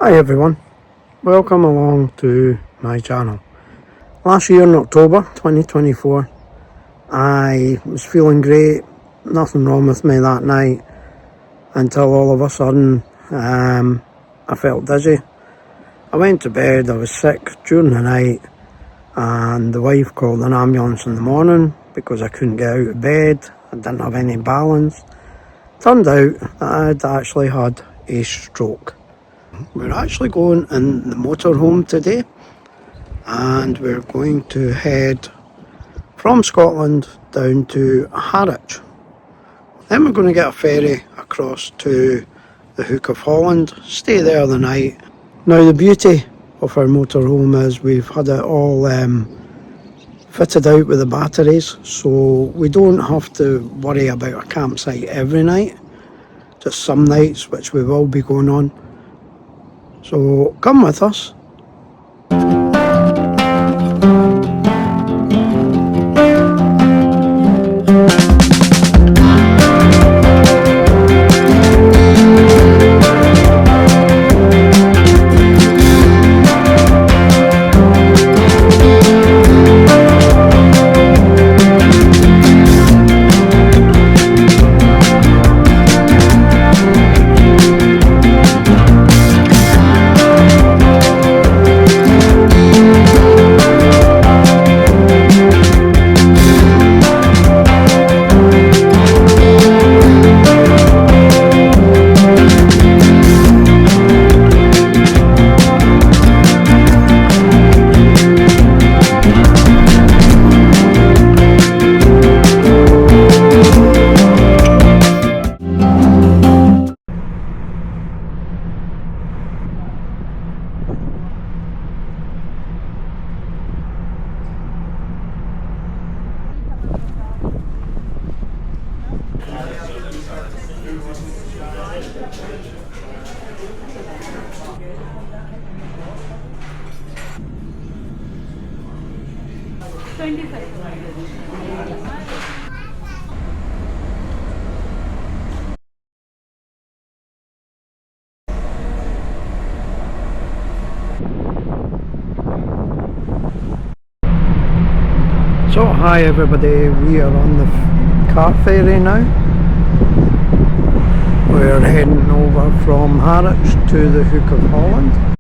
Hi everyone, welcome along to my channel. Last year in October 2024 I was feeling great, nothing wrong with me that night, until all of a sudden I felt dizzy. I went to bed, I was sick during the night, and the wife called an ambulance in the morning because I couldn't get out of bed, I didn't have any balance. Turned out that I'd actually had a stroke. We're actually going in the motorhome today, and we're going to head from Scotland down to Harwich. Then we're going to get a ferry across to the Hook of Holland, stay there the night. Now the beauty of our motorhome is we've had it all fitted out with the batteries, so we don't have to worry about a campsite every night, just some nights, which we will be going on. So come with us. So hi everybody, we are on the car ferry now. We're heading over from Harwich to the Hook of Holland.